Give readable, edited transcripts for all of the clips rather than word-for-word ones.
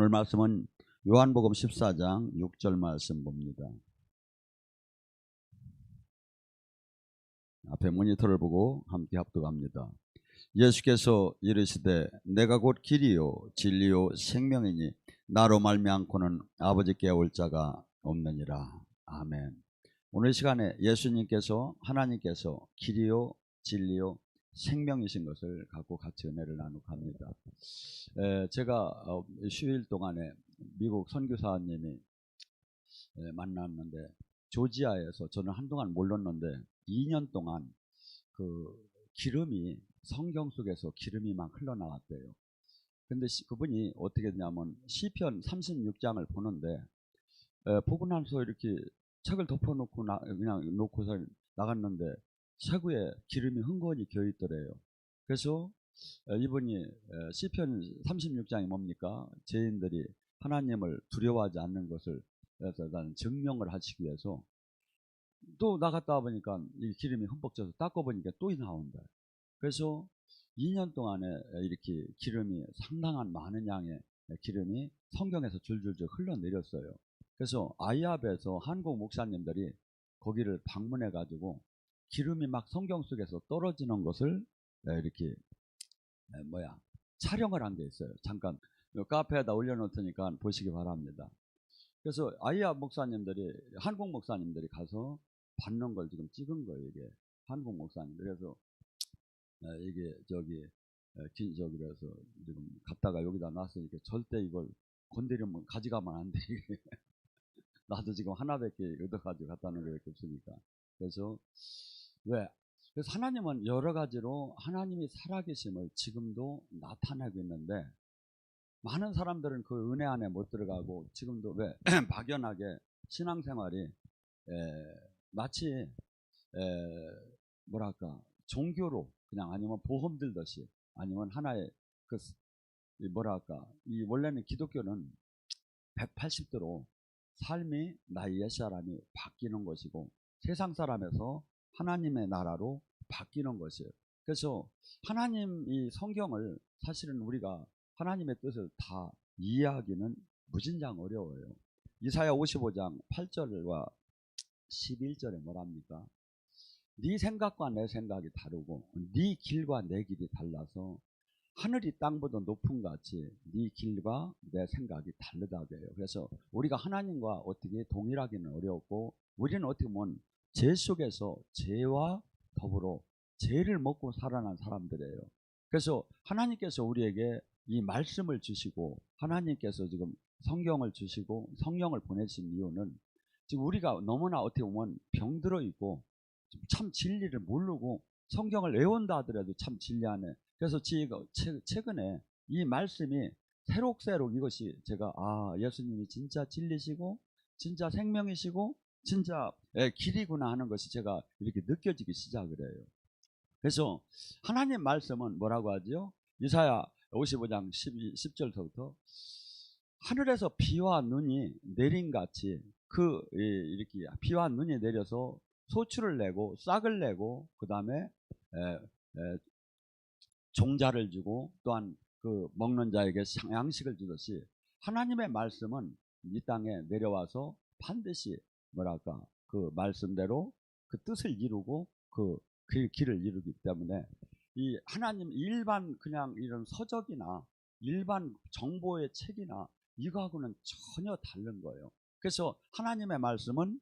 오늘 말씀은 요한복음 14장 6절 말씀 봅니다. 앞에 모니터를 보고 함께 합독합니다. 예수께서 이르시되 내가 곧 길이요 진리요 생명이니 나로 말미암고는 아버지께 올 자가 없느니라. 아멘. 오늘 시간에 예수님께서 하나님께서 길이요 진리요 생명이신 것을 갖고 같이 은혜를 나누고 합니다. 제가 휴일 동안에 미국 선교사님이 만났는데 조지아에서 저는 한동안 몰랐는데 2년 동안 그 기름이 성경 속에서 기름이 막 흘러나왔대요. 근데 그분이 어떻게 했냐면 시편 36장을 보는데 보고 나서 이렇게 책을 덮어놓고 그냥 놓고서 나갔는데 책 위에 기름이 흥건히 겨 있더래요. 그래서 이분이 시편 36장이 뭡니까? 죄인들이 하나님을 두려워하지 않는 것을 증명을 하시기 위해서 또 나갔다 보니까 이 기름이 흠뻑 져서 닦아보니까 또 나온다. 그래서 2년 동안에 이렇게 기름이 상당한 많은 양의 기름이 성경에서 줄줄줄 흘러내렸어요. 그래서 아이압에서 한국 목사님들이 거기를 방문해 가지고 기름이 막 성경 속에서 떨어지는 것을 이렇게 촬영을 한 게 있어요. 잠깐 카페에다 올려놓을 테니까 보시기 바랍니다. 그래서 아이압 목사님들이 한국 목사님들이 가서 받는 걸 지금 찍은 거예요. 이게 한국 목사님들. 그래서 이게 그래서 지금 갖다가 여기다 놨으니까 절대 이걸 건드리면 가져가면 안 돼. 나도 지금 하나밖에 얻어가지고 갖다 놓은 게 없으니까. 그래서 그래서 하나님은 여러 가지로 하나님이 살아계심을 지금도 나타내고 있는데 많은 사람들은 그 은혜 안에 못 들어가고 지금도 막연하게 신앙생활이 마치 종교로 그냥 아니면 보험 들듯이 아니면 하나의 이 원래는 기독교는 180도로 삶이 나의 옛사람이 바뀌는 것이고 세상 사람에서 하나님의 나라로 바뀌는 것이에요. 그래서 하나님 이 성경을 사실은 우리가 하나님의 뜻을 다 이해하기는 무진장 어려워요. 이사야 55장 8절과 11절에 뭐랍니까? 네 생각과 내 생각이 다르고 네 길과 내 길이 달라서 하늘이 땅보다 높은 같이 네 길과 내 생각이 다르다고 해요. 그래서 우리가 하나님과 어떻게 동일하기는 어렵고 우리는 어떻게 보면 죄 속에서 죄와 더불어 죄를 먹고 살아난 사람들이에요. 그래서 하나님께서 우리에게 이 말씀을 주시고 하나님께서 지금 성경을 주시고 성령을 보내신 이유는 지금 우리가 너무나 어떻게 보면 병들어 있고 참 진리를 모르고 성경을 외운다 하더라도 참 진리 안에 그래서 최근에 이 말씀이 새록새록 이것이 제가 예수님이 진짜 진리시고 진짜 생명이시고 진짜 길이구나 하는 것이 제가 이렇게 느껴지기 시작을 해요. 그래서 하나님 말씀은 뭐라고 하죠? 이사야 55장 10절서부터 하늘에서 비와 눈이 내린 같이 이렇게 비와 눈이 내려서 소출을 내고 싹을 내고 그 다음에 종자를 주고 또한 그 먹는 자에게 양식을 주듯이 하나님의 말씀은 이 땅에 내려와서 반드시 그 말씀대로 그 뜻을 이루고 그 길을 이루기 때문에 이 하나님 일반 그냥 이런 서적이나 일반 정보의 책이나 이거하고는 전혀 다른 거예요. 그래서 하나님의 말씀은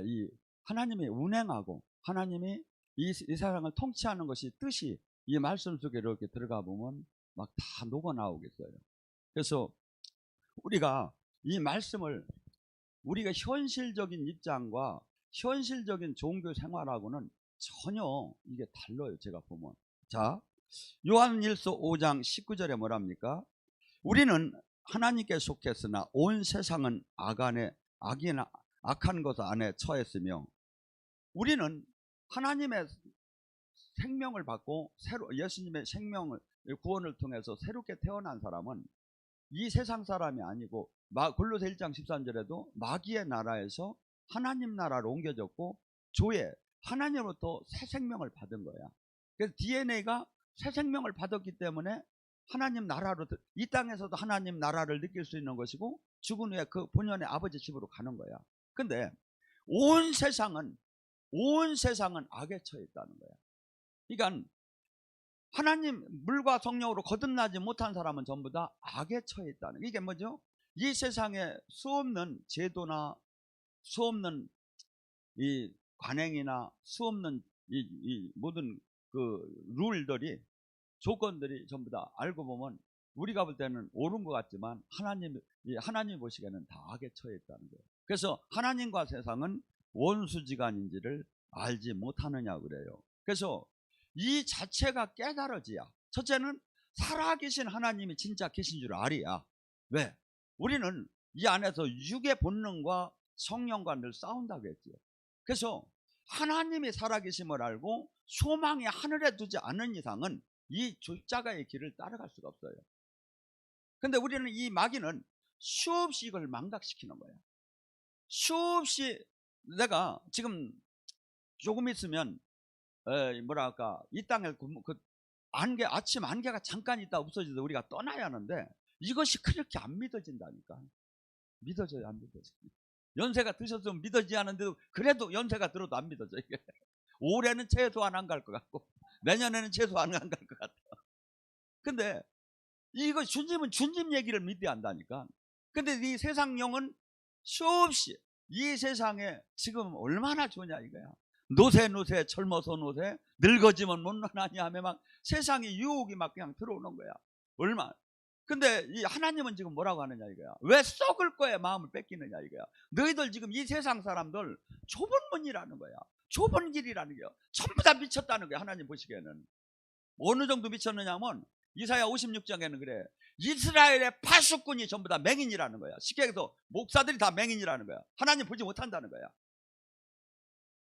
이 하나님이 운행하고 하나님이 이 세상을 통치하는 것이 뜻이 이 말씀 속에 이렇게 들어가 보면 막 다 녹아 나오겠어요. 그래서 우리가 이 말씀을 우리가 현실적인 입장과 현실적인 종교 생활하고는 전혀 이게 달라요. 제가 보면 자 요한일서 5장 19절에 뭐랍니까? 우리는 하나님께 속했으나 온 세상은 악한 것 안에 처했으며 우리는 하나님의 생명을 받고 예수님의 생명을 구원을 통해서 새롭게 태어난 사람은 이 세상 사람이 아니고 골로새 1장 13절에도 마귀의 나라에서 하나님 나라로 옮겨졌고 하나님으로부터 새 생명을 받은 거야. 그래서 DNA가 새 생명을 받았기 때문에 하나님 나라로, 이 땅에서도 하나님 나라를 느낄 수 있는 것이고 죽은 후에 그 본연의 아버지 집으로 가는 거야. 근데 온 세상은 악에 처해 있다는 거야. 그러니까 하나님 물과 성령으로 거듭나지 못한 사람은 전부 다 악에 처해 있다는 거야. 이게 뭐죠? 이 세상에 수없는 제도나 수없는 이 관행이나 수없는 이 모든 그 룰들이, 조건들이 전부 다 알고 보면 우리가 볼 때는 옳은 것 같지만 하나님 보시기에는 다 악에 처해 있다는 거예요. 그래서 하나님과 세상은 원수지간인지를 알지 못하느냐 그래요. 그래서 이 자체가 깨달아져야, 첫째는 살아계신 하나님이 진짜 계신 줄 알이야. 왜? 우리는 이 안에서 육의 본능과 성령과 늘 싸운다고 했지요. 그래서 하나님이 살아계심을 알고 소망이 하늘에 두지 않은 이상은 이 십자가의 길을 따라갈 수가 없어요. 근데 우리는 이 마귀는 수없이 이걸 망각시키는 거예요. 수없이, 내가 지금 조금 있으면 뭐랄까 이 땅에 안개, 아침 안개가 잠깐 있다 없어져도 우리가 떠나야 하는데 이것이 그렇게 안 믿어진다니까. 믿어져요, 안 믿어져? 연세가 드셨으면 믿어지지 않은데도 그래도 연세가 들어도 안 믿어져. 이게 올해는 최소한 안 갈 것 같고 내년에는 최소한 안 갈 것 같아. 근데 이거 주님은 주님 얘기를 믿어야 한다니까. 근데 이 세상 영은 수없이 이 세상에 지금 얼마나 좋냐 이거야. 노세 젊어서 노세, 늙어지면 못나니 하며 막 세상의 유혹이 막 그냥 들어오는 거야. 얼마. 근데 이 하나님은 지금 뭐라고 하느냐 이거야. 왜 썩을 거에 마음을 뺏기느냐 이거야. 너희들 지금 이 세상 사람들 좁은 문이라는 거야. 좁은 길이라는 거야. 전부 다 미쳤다는 거야. 하나님 보시기에는. 어느 정도 미쳤느냐 하면 이사야 56장에는 그래. 이스라엘의 파수꾼이 전부 다 맹인이라는 거야. 쉽게 해서 목사들이 다 맹인이라는 거야. 하나님 보지 못한다는 거야.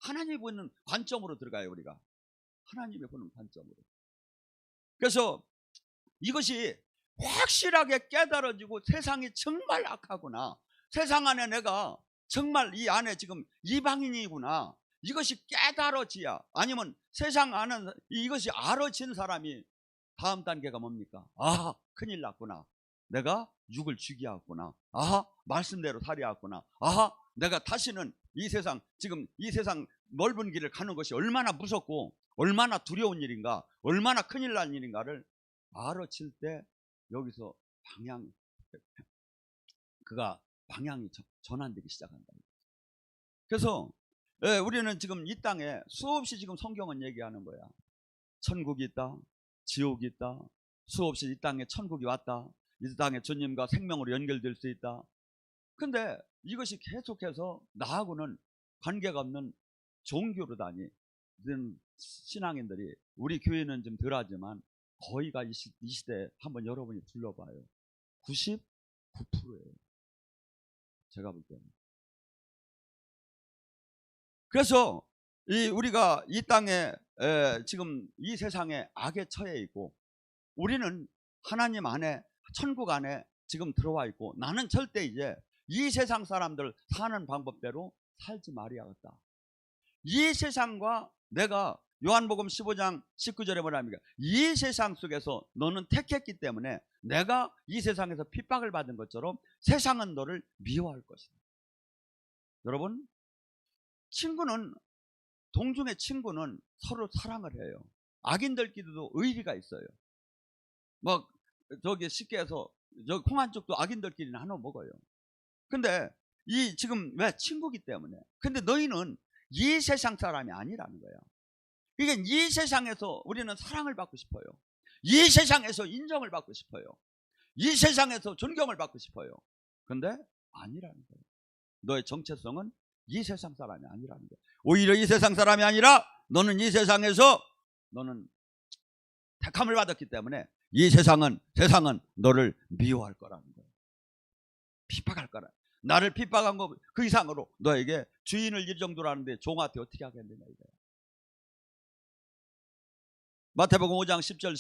하나님이 보는 관점으로 들어가요, 우리가. 하나님이 보는 관점으로. 그래서 이것이 확실하게 깨달아지고 세상이 정말 악하구나, 세상 안에 내가 정말 이 안에 지금 이방인이구나, 이것이 깨달아지야, 아니면 세상 안에 이것이 알아진 사람이 다음 단계가 뭡니까? 아, 큰일 났구나, 내가 육을 죽이었구나, 아, 말씀대로 살이었구나, 아, 내가 다시는 이 세상, 지금 이 세상 넓은 길을 가는 것이 얼마나 무섭고 얼마나 두려운 일인가, 얼마나 큰일 난 일인가를 알아칠 때 여기서 방향이 전환되기 시작한다. 그래서 우리는 지금 이 땅에 수없이 지금 성경은 얘기하는 거야. 천국이 있다, 지옥이 있다, 수없이 이 땅에 천국이 왔다, 이 땅에 주님과 생명으로 연결될 수 있다. 근데 이것이 계속해서 나하고는 관계가 없는 종교로다니, 신앙인들이, 우리 교회는 좀 덜하지만 거의가 이 시대에 한번 여러분이 둘러봐요. 99%예요. 제가 볼 때는. 그래서 우리가 이 땅에 지금 이 세상에 악에 처해 있고, 우리는 하나님 안에, 천국 안에 지금 들어와 있고, 나는 절대 이제 이 세상 사람들 사는 방법대로 살지 말아야겠다. 이 세상과 내가, 요한복음 15장 19절에 뭐라 합니까? 이 세상 속에서 너는 택했기 때문에 내가 이 세상에서 핍박을 받은 것처럼 세상은 너를 미워할 것이다. 여러분, 친구는, 동중의 친구는 서로 사랑을 해요. 악인들끼리도 의리가 있어요. 뭐 저기 쉽게 해서 저 콩한 쪽도 악인들끼리 나눠 먹어요. 근데 이 지금 왜 친구기 때문에. 근데 너희는 이 세상 사람이 아니라는 거야. 이게 이 세상에서 우리는 사랑을 받고 싶어요. 이 세상에서 인정을 받고 싶어요. 이 세상에서 존경을 받고 싶어요. 근데 아니라는 거예요. 너의 정체성은 이 세상 사람이 아니라는 거예요. 오히려 이 세상 사람이 아니라 너는 이 세상에서 너는 택함을 받았기 때문에 이 세상은 너를 미워할 거라는 거예요. 핍박할 거라. 나를 핍박한 거 그 이상으로 너에게 주인을 일 정도로 하는데 종한테 어떻게 하겠느냐 이거예요. 마태복음 5장 10절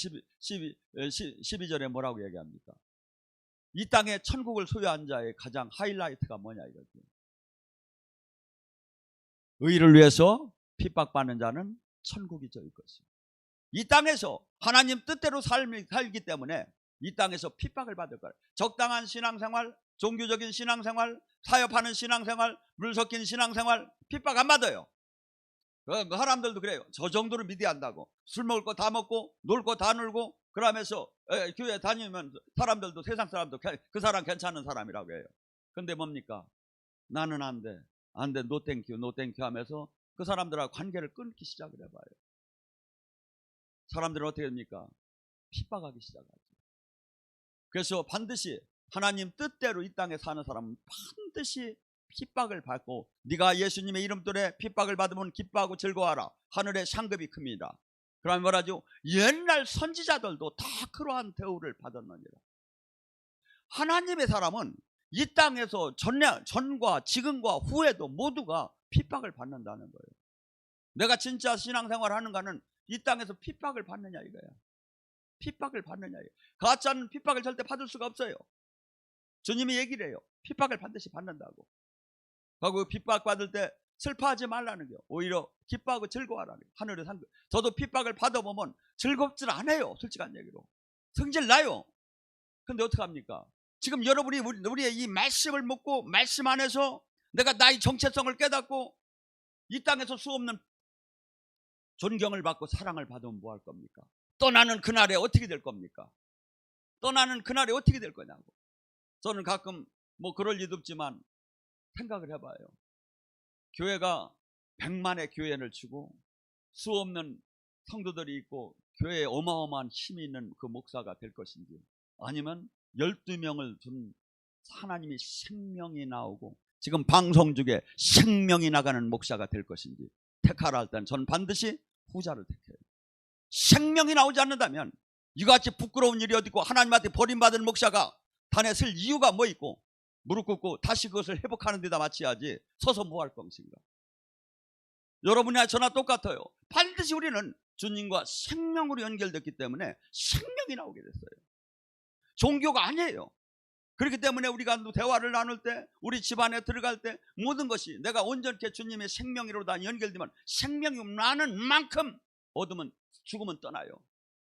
12절에 뭐라고 얘기합니까? 이 땅에 천국을 소유한 자의 가장 하이라이트가 뭐냐 이거죠. 의를 위해서 핍박받는 자는 천국이 저일 것이요. 이 땅에서 하나님 뜻대로 살기 때문에 이 땅에서 핍박을 받을 거예요. 적당한 신앙생활, 종교적인 신앙생활, 타협하는 신앙생활, 물 섞인 신앙생활 핍박 안 받아요. 사람들도 그래요. 저 정도로 믿어야 한다고. 술 먹을 거 다 먹고 놀 거 다 놀고 그러면서 교회 다니면 사람들도, 세상 사람도 그 사람 괜찮은 사람이라고 해요. 근데 뭡니까? 나는 안 돼, 안 돼, 노 땡큐, 노 땡큐 하면서 그 사람들하고 관계를 끊기 시작을 해봐요. 사람들은 어떻게 됩니까? 핍박하기 시작하죠. 그래서 반드시 하나님 뜻대로 이 땅에 사는 사람은 반드시 핍박을 받고, 네가 예수님의 이름 때문에 핍박을 받으면 기뻐하고 즐거워하라. 하늘의 상급이 큽니다. 그러면 뭐라죠? 옛날 선지자들도 다 그러한 대우를 받았느니라. 하나님의 사람은 이 땅에서 전과 지금과 후에도 모두가 핍박을 받는다는 거예요. 내가 진짜 신앙생활 하는가는 이 땅에서 핍박을 받느냐 이거야. 핍박을 받느냐. 가짜는 핍박을 절대 받을 수가 없어요. 주님이 얘기를 해요. 핍박을 반드시 받는다고. 그리고 핍박 받을 때 슬퍼하지 말라는 거예요. 오히려 기뻐하고 즐거워하라는 거예요. 하늘의 상급. 저도 핍박을 받아보면 즐겁질 않아요. 솔직한 얘기로. 성질 나요. 근데 어떡합니까? 지금 여러분이 우리의 이 말씀을 묻고 말씀 안에서 내가 나의 정체성을 깨닫고 이 땅에서 수없는 존경을 받고 사랑을 받으면 뭐 할 겁니까? 떠나는 그날에 어떻게 될 겁니까? 떠나는 그날에 어떻게 될 거냐고. 저는 가끔 뭐 그럴 리도 없지만 생각을 해봐요. 교회가 100만의 교회를 치고 수없는 성도들이 있고 교회에 어마어마한 힘이 있는 그 목사가 될 것인지, 아니면 12명을 둔 하나님이 생명이 나오고 지금 방송 중에 생명이 나가는 목사가 될 것인지 택하라 할 때는 저는 반드시 후자를 택해요. 생명이 나오지 않는다면 이같이 부끄러운 일이 어디 있고 하나님한테 버림받은 목사가 단에 쓸 이유가 뭐 있고, 무릎 꿇고 다시 그것을 회복하는 데다 마치야지 서서 뭐 할 것인가. 여러분이나 저나 똑같아요. 반드시 우리는 주님과 생명으로 연결됐기 때문에 생명이 나오게 됐어요. 종교가 아니에요. 그렇기 때문에 우리가 대화를 나눌 때, 우리 집안에 들어갈 때 모든 것이 내가 온전히 주님의 생명으로 다 연결되면 생명이 많은 만큼 어둠은, 죽음은 떠나요.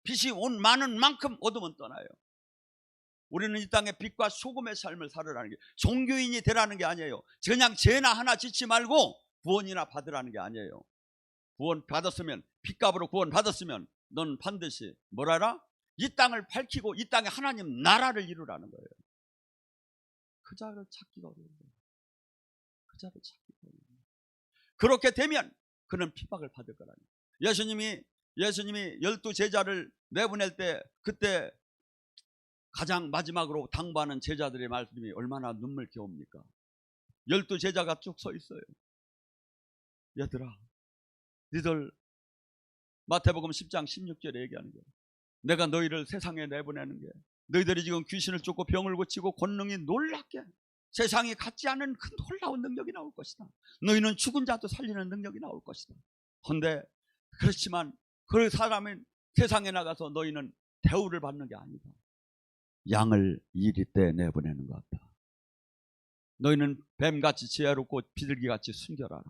빛이 온 많은 만큼 어둠은 떠나요. 우리는 이 땅에 빛과 소금의 삶을 살으라는 게, 종교인이 되라는 게 아니에요. 그냥 죄나 하나 짓지 말고 구원이나 받으라는 게 아니에요. 구원 받았으면, 핏값으로 구원 받았으면 넌 반드시 뭐라라? 이 땅을 밝히고 이 땅에 하나님 나라를 이루라는 거예요. 그 자를 찾기가 어려워요. 그 자를 찾기가 어려워요. 그렇게 되면 그는 핍박을 받을 거라는 거예요. 예수님이 12 제자를 내보낼 때 그때 가장 마지막으로 당부하는 제자들의 말씀이 얼마나 눈물겨웁니까? 12 제자가 쭉 서 있어요. 얘들아, 니들, 마태복음 10장 16절에 얘기하는 거예요. 내가 너희를 세상에 내보내는 게 너희들이 지금 귀신을 쫓고 병을 고치고 권능이 놀랍게 세상에 갖지 않은 그 놀라운 능력이 나올 것이다. 너희는 죽은 자도 살리는 능력이 나올 것이다. 그런데 그렇지만 그 사람이 세상에 나가서 너희는 대우를 받는 게 아니다. 양을 이리 때 내보내는 것 같다. 너희는 뱀같이 지혜롭고 비둘기같이 순결하라.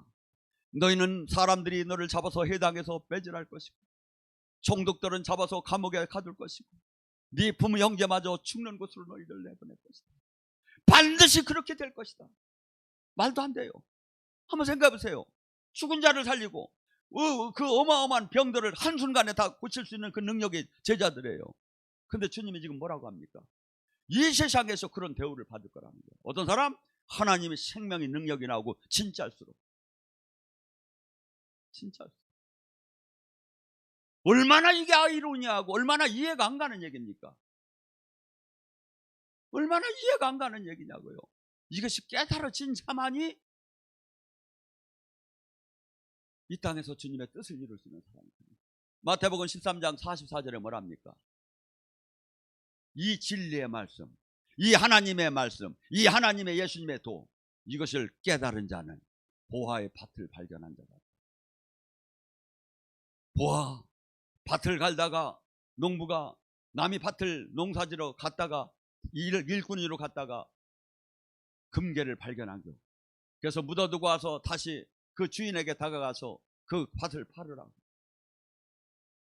너희는 사람들이 너를 잡아서 해당에서 빼질할 것이고 총독들은 잡아서 감옥에 가둘 것이고 네 부모 형제마저 죽는 곳으로 너희를 내보낼 것이다. 반드시 그렇게 될 것이다. 말도 안 돼요. 한번 생각해 보세요. 죽은 자를 살리고 그 어마어마한 병들을 한순간에 다 고칠 수 있는 그 능력이 제자들이에요. 근데 주님이 지금 뭐라고 합니까? 이 세상에서 그런 대우를 받을 거라는 거예요. 어떤 사람? 하나님의 생명의 능력이 나오고 진짜일수록. 얼마나 이게 아이러니하고 얼마나 이해가 안 가는 얘기입니까? 얼마나 이해가 안 가는 얘기냐고요. 이것이 깨달아진 자만이 이 땅에서 주님의 뜻을 이룰 수 있는 사람입니다. 마태복음 13장 44절에 뭐랍니까? 이 진리의 말씀, 이 하나님의 말씀, 이 하나님의 예수님의 도, 이것을 깨달은 자는 보화의 밭을 발견한 자다. 보화, 밭을 갈다가 농부가 남이 밭을 농사지러 갔다가 일꾼으로 갔다가 금괴를 발견한 거예요. 그래서 묻어두고 와서 다시 그 주인에게 다가가서 그 밭을 팔으라고.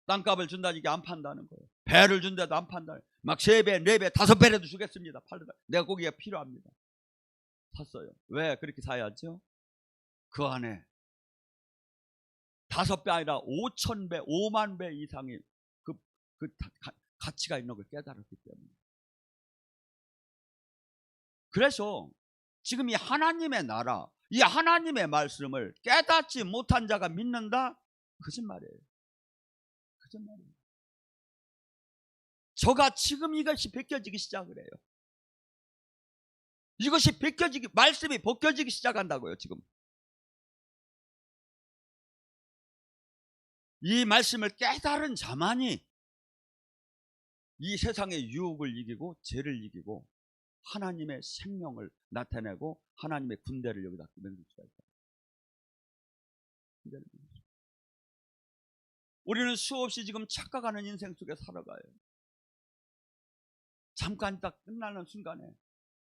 땅값을 준다니까 안 판다는 거예요. 배를 준대도 안 판다. 막 3배, 4배, 5배라도 주겠습니다. 팔다. 내가 고기가 필요합니다. 샀어요. 왜 그렇게 사야죠? 그 안에 5배 아니라 5,000배, 5만 배 이상의 그 가치가 있는 걸 깨달았기 때문에. 그래서 지금 이 하나님의 나라, 이 하나님의 말씀을 깨닫지 못한 자가 믿는다? 거짓말이에요. 거짓말이에요. 저가 지금 이것이 벗겨지기 시작을 해요. 이것이 벗겨지기, 말씀이 벗겨지기 시작한다고요. 지금 이 말씀을 깨달은 자만이 이 세상의 유혹을 이기고 죄를 이기고 하나님의 생명을 나타내고 하나님의 군대를 여기다 만들 수가 있다. 우리는 수없이 지금 착각하는 인생 속에 살아가요. 잠깐 딱 끝나는 순간에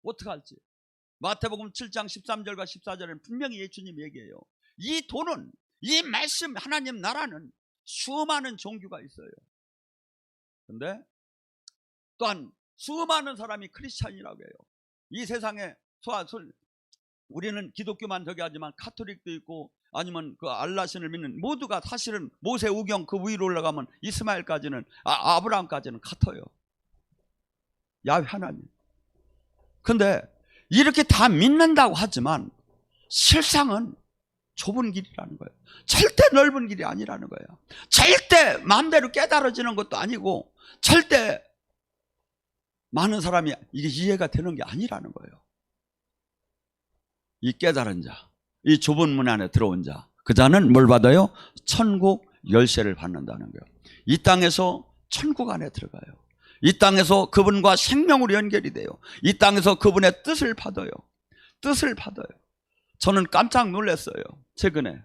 어떻게 할지. 마태복음 7장 13절과 14절에는 분명히 예수님이 얘기해요. 이 돈은, 이 말씀, 하나님 나라는 수많은 종교가 있어요. 그런데 또한 수많은 사람이 크리스찬이라고 해요. 이 세상에 우리는 기독교만 저기 하지만 카톨릭도 있고 아니면 그 알라신을 믿는 모두가 사실은 모세 우경 그 위로 올라가면 이스마엘까지는 아브라함까지는 같아요. 야훼 하나님. 근데 이렇게 다 믿는다고 하지만 실상은 좁은 길이라는 거예요. 절대 넓은 길이 아니라는 거예요. 절대 마음대로 깨달아지는 것도 아니고 절대 많은 사람이 이게 이해가 되는 게 아니라는 거예요. 이 깨달은 자, 이 좁은 문 안에 들어온 자, 그 자는 뭘 받아요? 천국 열쇠를 받는다는 거예요. 이 땅에서 천국 안에 들어가요. 이 땅에서 그분과 생명으로 연결이 돼요. 이 땅에서 그분의 뜻을 받아요. 뜻을 받아요. 저는 깜짝 놀랐어요. 최근에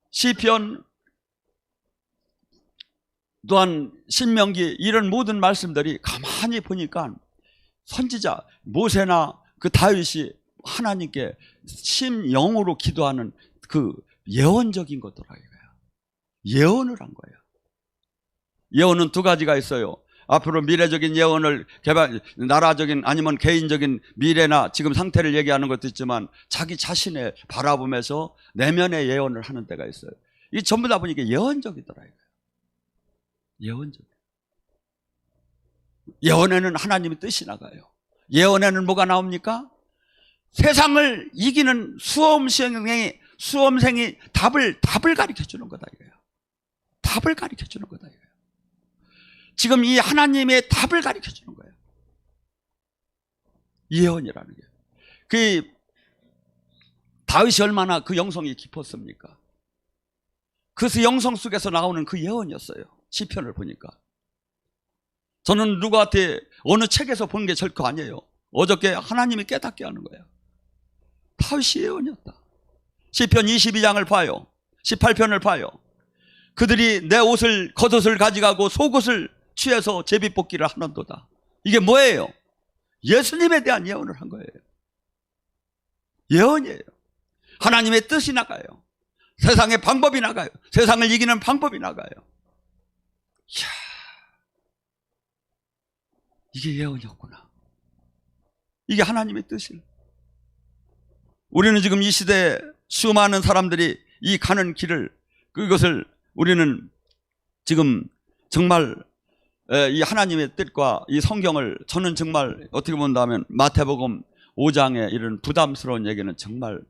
시편 또한 신명기 이런 모든 말씀들이 가만히 보니까 선지자 모세나 그 다윗이 하나님께 심영으로 기도하는 그 예언적인 것더라 이거야. 예언을 한 거예요. 예언은 두 가지가 있어요. 앞으로 미래적인 예언을 나라적인 아니면 개인적인 미래나 지금 상태를 얘기하는 것도 있지만 자기 자신을 바라보면서 내면의 예언을 하는 때가 있어요. 이게 전부 다 보니까 예언적이더라 이거예요. 예언적. 예언에는 하나님의 뜻이 나가요. 예언에는 뭐가 나옵니까? 세상을 이기는 수험생이 답을 가르쳐 주는 거다 이거예요. 답을 가르쳐 주는 거다 이거예요. 지금 이 하나님의 답을 가르쳐 주는 거예요. 예언이라는 게. 그 다윗이 얼마나 그 영성이 깊었습니까? 그 영성 속에서 나오는 그 예언이었어요. 시편을 보니까. 저는 누구한테 어느 책에서 본 게 절대 아니에요. 어저께 하나님이 깨닫게 하는 거예요. 다윗이 예언이었다. 시편 22장을 봐요. 18편을 봐요. 그들이 내 옷을 겉옷을 가져가고 속옷을 취해서 제비뽑기를 하는도다. 이게 뭐예요? 예수님에 대한 예언을 한 거예요. 예언이에요. 하나님의 뜻이 나가요. 세상의 방법이 나가요. 세상을 이기는 방법이 나가요. 이야, 이게 예언이었구나. 이게 하나님의 뜻이에요. 우리는 지금 이 시대에 수많은 사람들이 이 가는 길을 그것을 우리는 지금 정말 이 하나님의 뜻과 이 성경을 저는 정말 어떻게 본다면 마태복음 5장에 이런 부담스러운 얘기는 정말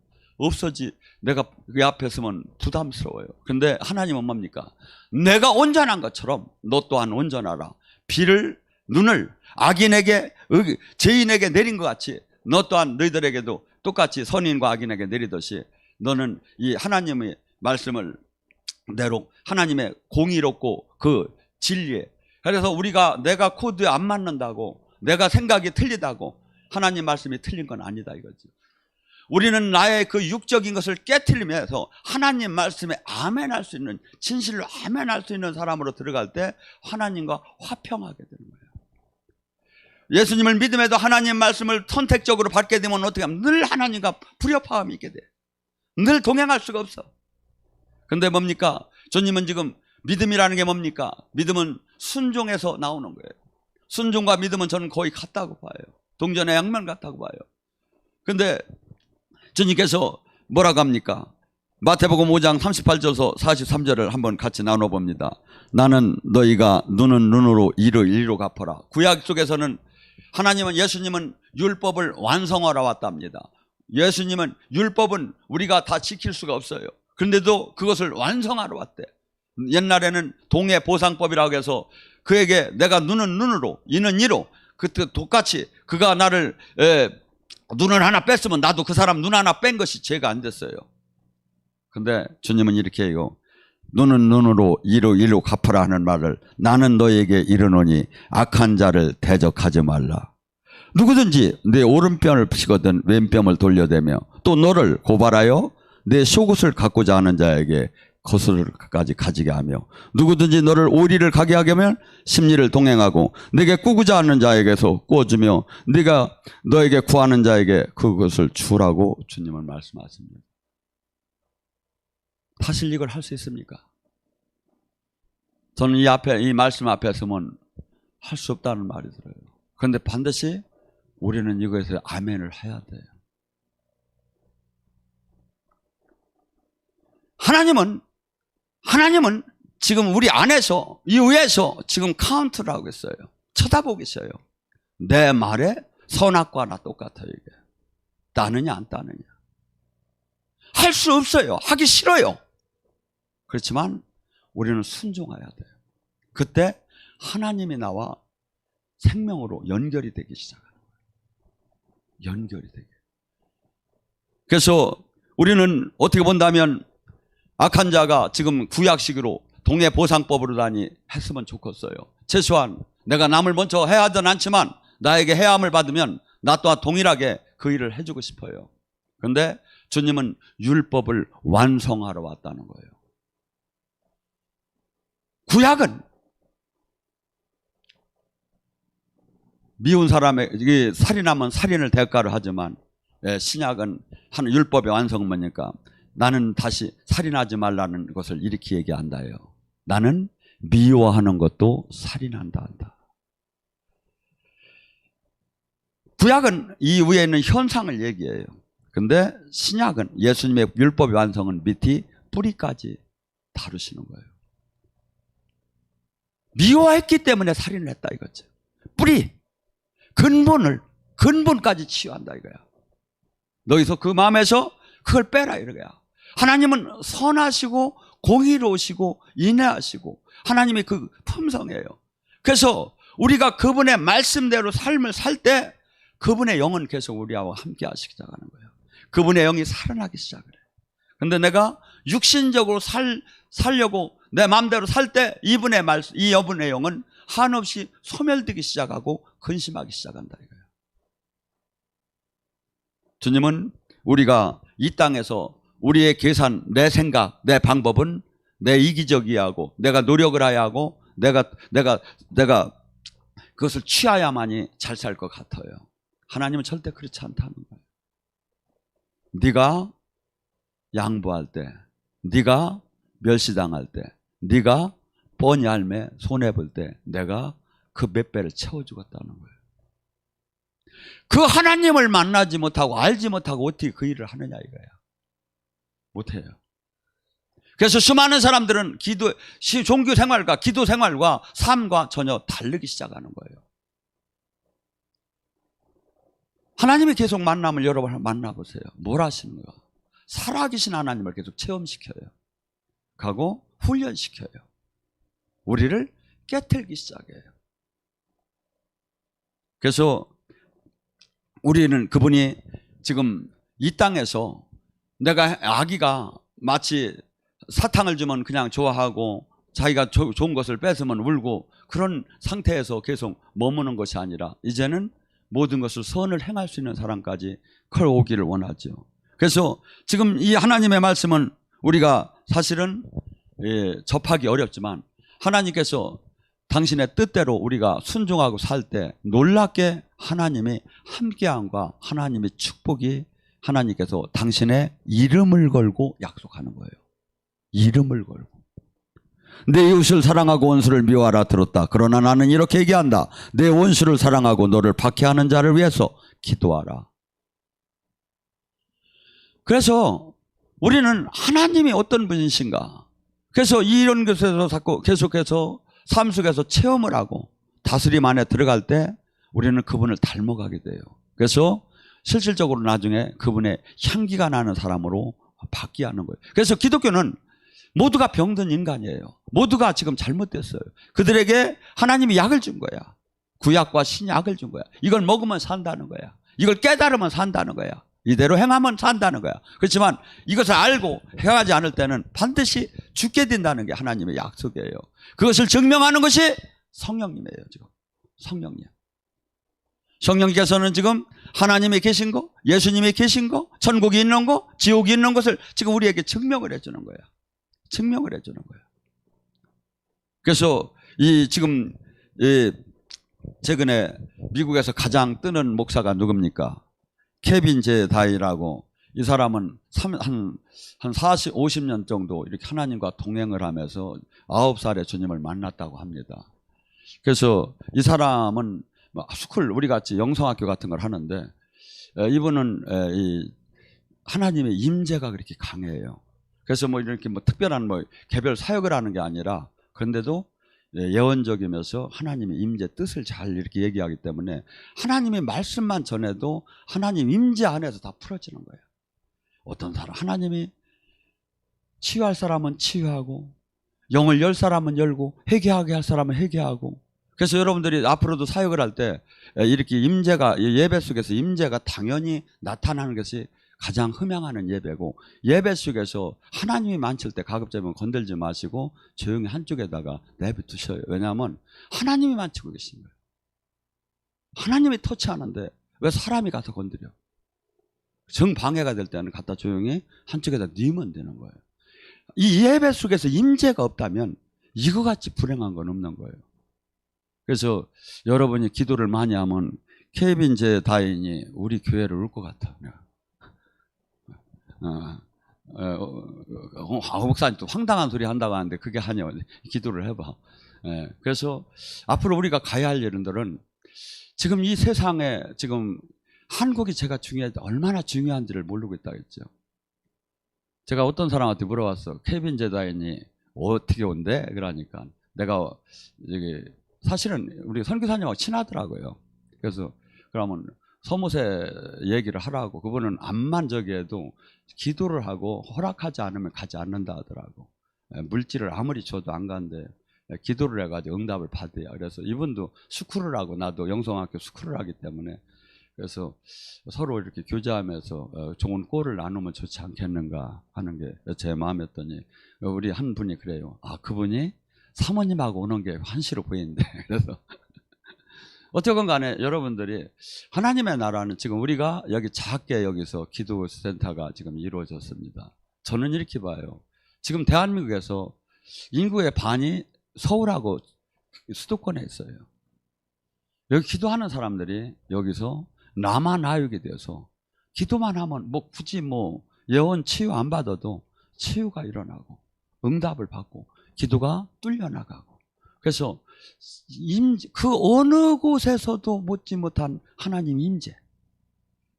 내가 그 앞에 서면 부담스러워요. 그런데 하나님은 뭡니까? 내가 온전한 것처럼 너 또한 온전하라. 눈을 악인에게 죄인에게 내린 것 같이 너 또한 너희들에게도 똑같이 선인과 악인에게 내리듯이 너는 이 하나님의 말씀을 대로 하나님의 공의롭고 그 진리에. 그래서 내가 코드에 안 맞는다고 내가 생각이 틀리다고 하나님 말씀이 틀린 건 아니다 이거지. 우리는 나의 그 육적인 것을 깨트리면서 하나님 말씀에 아멘할 수 있는, 진실로 아멘할 수 있는 사람으로 들어갈 때 하나님과 화평하게 되는 거예요. 예수님을 믿음에도 하나님 말씀을 선택적으로 받게 되면 어떻게 하면 늘 하나님과 불협화음이 있게 돼. 늘 동행할 수가 없어. 근데 뭡니까? 주님은 지금 믿음이라는 게 뭡니까? 믿음은 순종에서 나오는 거예요. 순종과 믿음은 저는 거의 같다고 봐요. 동전의 양면 같다고 봐요. 근데 주님께서 뭐라고 합니까? 마태복음 5장 38절에서 43절을 한번 같이 나눠봅니다. 나는 너희가 눈은 눈으로 이로 이로 갚아라. 구약 속에서는 하나님은, 예수님은 율법을 완성하러 왔답니다. 예수님은 율법은 우리가 다 지킬 수가 없어요. 그런데도 그것을 완성하러 왔대. 옛날에는 동해 보상법이라고 해서 그에게 내가 눈은 눈으로 이는 이로, 그때 똑같이 그가 나를 눈을 하나 뺐으면 나도 그 사람 눈 하나 뺀 것이 죄가 안 됐어요. 근데 주님은 이렇게 해요. 눈은 눈으로 이로 이로 갚으라 하는 말을 나는 너에게 이르노니 악한 자를 대적하지 말라. 누구든지 내 오른뺨을 치거든 왼뺨을 돌려대며 또 너를 고발하여 내 속옷을 갖고자 하는 자에게 거스를까지 가지게 하며 누구든지 너를 오리를 가게 하게 하면 심리를 동행하고 내게 꾸고자 하는 자에게서 꾸어주며 네가 너에게 구하는 자에게 그것을 주라고 주님은 말씀하십니다. 사실 이걸 할 수 있습니까? 저는 이 말씀 앞에 서면 할 수 없다는 말이 들어요. 그런데 반드시 우리는 이것에 아멘을 해야 돼요. 하나님은 지금 우리 안에서, 이 위에서 지금 카운트를 하고 있어요. 쳐다보고 있어요. 내 말에 선악과 나 똑같아요. 이게 따느냐 안 따느냐. 할 수 없어요. 하기 싫어요. 그렇지만 우리는 순종해야 돼요. 그때 하나님이 나와 생명으로 연결이 되기 시작하는 거예요. 연결이 되게. 그래서 우리는 어떻게 본다면 악한 자가 지금 구약식으로 동해보상법으로 다니 했으면 좋겠어요. 최소한 내가 남을 먼저 해하든 않지만 나에게 해함을 받으면 나 또한 동일하게 그 일을 해주고 싶어요. 그런데 주님은 율법을 완성하러 왔다는 거예요. 구약은 미운 사람에게 살인하면 살인을 대가로 하지만 신약은 한 율법의 완성은 뭐니까 나는 다시 살인하지 말라는 것을 이렇게 얘기한다요. 나는 미워하는 것도 살인한다 한다. 구약은 이 위에 있는 현상을 얘기해요. 근데 신약은 예수님의 율법의 완성은 밑이 뿌리까지 다루시는 거예요. 미워했기 때문에 살인을 했다 이거죠. 뿌리, 근본까지 치유한다 이거야. 너희서 그 마음에서 그걸 빼라 이거야. 하나님은 선하시고 공의로우시고 인내하시고 하나님이 그 품성이에요. 그래서 우리가 그분의 말씀대로 삶을 살 때 그분의 영은 계속 우리와 함께 하시기 시작하는 거예요. 그분의 영이 살아나기 시작을 해요. 그런데 내가 육신적으로 살려고 내 마음대로 살 때 이분의 말씀, 이 여분의 영은 한없이 소멸되기 시작하고 근심하기 시작한다 이거예요. 주님은 우리가 이 땅에서 우리의 계산, 내 생각, 내 방법은 내 이기적이하고 내가 노력을 해야 하고 내가 그것을 취하야만이 잘 살 것 같아요. 하나님은 절대 그렇지 않다는 거예요. 네가 양보할 때, 네가 멸시당할 때, 네가 뻔히 알매 손해볼 때 내가 그 몇 배를 채워주겠다는 거예요. 그 하나님을 만나지 못하고 알지 못하고 어떻게 그 일을 하느냐 이거야. 못해요. 그래서 수많은 사람들은 종교 생활과 기도 생활과 삶과 전혀 다르기 시작하는 거예요. 하나님이 계속 만남을 여러분 만나보세요. 뭘 하시는가? 살아계신 하나님을 계속 체험시켜요. 가고 훈련시켜요. 우리를 깨트리기 시작해요. 그래서 우리는 그분이 지금 이 땅에서 내가 아기가 마치 사탕을 주면 그냥 좋아하고 자기가 좋은 것을 뺏으면 울고 그런 상태에서 계속 머무는 것이 아니라 이제는 모든 것을 선을 행할 수 있는 사람까지 걸어오기를 원하죠. 그래서 지금 이 하나님의 말씀은 우리가 사실은 접하기 어렵지만 하나님께서 당신의 뜻대로 우리가 순종하고 살 때 놀랍게 하나님의 함께함과 하나님의 축복이 하나님께서 당신의 이름을 걸고 약속하는 거예요. 이름을 걸고. 내 이웃을 사랑하고 원수를 미워하라 들었다. 그러나 나는 이렇게 얘기한다. 내 원수를 사랑하고 너를 박해하는 자를 위해서 기도하라. 그래서 우리는 하나님이 어떤 분이신가. 그래서 이런 것에서 자꾸 계속해서 삶 속에서 체험을 하고 다스림 안에 들어갈 때 우리는 그분을 닮아가게 돼요. 그래서 실질적으로 나중에 그분의 향기가 나는 사람으로 바뀌게 하는 거예요. 그래서 기독교는 모두가 병든 인간이에요. 모두가 지금 잘못됐어요. 그들에게 하나님이 약을 준 거야. 구약과 신약을 준 거야. 이걸 먹으면 산다는 거야. 이걸 깨달으면 산다는 거야. 이대로 행하면 산다는 거야. 그렇지만 이것을 알고 행하지 않을 때는 반드시 죽게 된다는 게 하나님의 약속이에요. 그것을 증명하는 것이 성령님이에요. 지금 성령님. 성령께서는 지금 하나님이 계신 거, 예수님이 계신 거, 천국이 있는 거, 지옥이 있는 것을 지금 우리에게 증명을 해주는 거야. 증명을 해주는 거야. 그래서 지금 최근에 미국에서 가장 뜨는 목사가 누굽니까? 케빈 제 다이라고. 이 사람은 한 40, 50년 정도 이렇게 하나님과 동행을 하면서 9살에 주님을 만났다고 합니다. 그래서 이 사람은 스쿨, 우리 같이 영성학교 같은 걸 하는데, 이분은 하나님의 임재가 그렇게 강해요. 그래서 이렇게 특별한 개별 사역을 하는 게 아니라, 그런데도 예언적이면서 하나님의 임재 뜻을 잘 이렇게 얘기하기 때문에 하나님의 말씀만 전해도 하나님 임재 안에서 다 풀어지는 거예요. 어떤 사람, 하나님이 치유할 사람은 치유하고, 영을 열 사람은 열고, 회개하게 할 사람은 회개하고. 그래서 여러분들이 앞으로도 사역을 할 때 이렇게 임재가, 예배 속에서 임재가 당연히 나타나는 것이 가장 흠양하는 예배고, 예배 속에서 하나님이 만칠 때 가급적이면 건들지 마시고 조용히 한쪽에다가 내비두셔요. 왜냐하면 하나님이 만치고 계신 거예요. 하나님이 터치하는데 왜 사람이 가서 건드려? 정방해가 될 때는 갖다 조용히 한쪽에다 뉘면 되는 거예요. 이 예배 속에서 임재가 없다면 이거 같이 불행한 건 없는 거예요. 그래서 여러분이 기도를 많이 하면 케빈 제 다인이 우리 교회를 올 것 같아. 목사님 또 황당한 소리 한다고 하는데 그게 아니에요. 기도를 해봐. 그래서 앞으로 우리가 가야 할 일들은 지금 이 세상에 지금 한국이 제가 얼마나 중요한지를 모르고 있다 했죠. 제가 어떤 사람한테 물어봤어. 케빈 제다인이 어떻게 온대? 그러니까 내가 사실은 우리 선교사님하고 친하더라고요. 그래서 그러면 서무새 얘기를 하라고. 그분은 암만 저기에도 기도를 하고 허락하지 않으면 가지 않는다 하더라고. 물질을 아무리 줘도 안 가는데 기도를 해가지고 응답을 받아야. 그래서 이분도 스쿨을 하고 나도 영성학교 스쿨을 하기 때문에, 그래서 서로 이렇게 교제하면서 좋은 꼴을 나누면 좋지 않겠는가 하는 게 제 마음이었더니 우리 한 분이 그래요. 그분이 사모님하고 오는 게 환시로 보이는데. 그래서 어쨌건 간에 여러분들이 하나님의 나라는 지금 우리가 여기 작게 여기서 기도센터가 지금 이루어졌습니다. 저는 이렇게 봐요. 지금 대한민국에서 인구의 반이 서울하고 수도권에 있어요. 여기 기도하는 사람들이 여기서 남아나유게 되어서 기도만 하면 굳이 예언 치유 안 받아도 치유가 일어나고 응답을 받고 기도가 뚫려나가고. 그래서 그 어느 곳에서도 못지 못한 하나님 임재,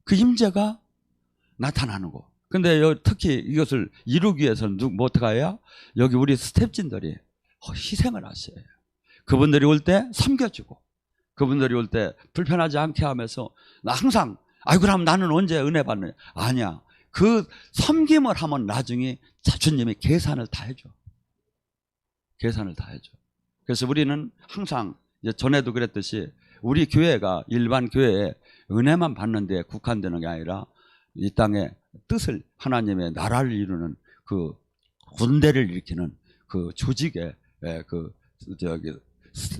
그 임재가 나타나는 거. 근데 특히 이것을 이루기 위해서는 어떻게 해야? 여기 우리 스태프진들이 희생을 하셔요. 그분들이 올 때 섬겨주고, 그분들이 올 때 불편하지 않게 하면서 나 항상 그럼 나는 언제 은혜 받느냐? 아니야. 그 섬김을 하면 나중에 주님이 계산을 다 해줘. 계산을 다 해줘. 그래서 우리는 항상 전에도 그랬듯이 우리 교회가 일반 교회에 은혜만 받는 데 국한되는 게 아니라 이 땅에 뜻을, 하나님의 나라를 이루는 그 군대를 일으키는 그 조직의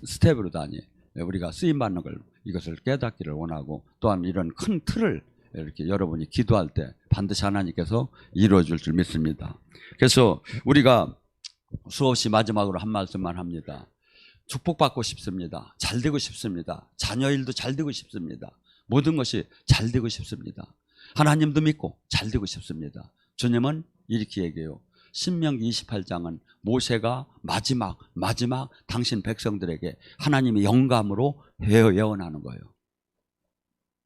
스텝으로 다니 우리가 쓰임받는 걸, 이것을 깨닫기를 원하고, 또한 이런 큰 틀을 이렇게 여러분이 기도할 때 반드시 하나님께서 이루어줄 줄 믿습니다. 그래서 우리가 수없이 마지막으로 한 말씀만 합니다. 축복받고 싶습니다. 잘 되고 싶습니다. 자녀 일도 잘 되고 싶습니다. 모든 것이 잘 되고 싶습니다. 하나님도 믿고 잘 되고 싶습니다. 주님은 이렇게 얘기해요. 신명기 28장은 모세가 마지막 당신 백성들에게 하나님의 영감으로 예언하는 거예요.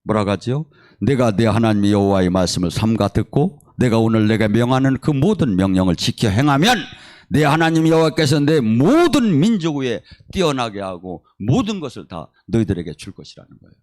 뭐라고 하죠? 내가 내 하나님 여호와의 말씀을 삼가 듣고 내가 오늘 내가 명하는 그 모든 명령을 지켜 행하면 내 하나님 여호와께서 내 모든 민족 위에 뛰어나게 하고 모든 것을 다 너희들에게 줄 것이라는 거예요.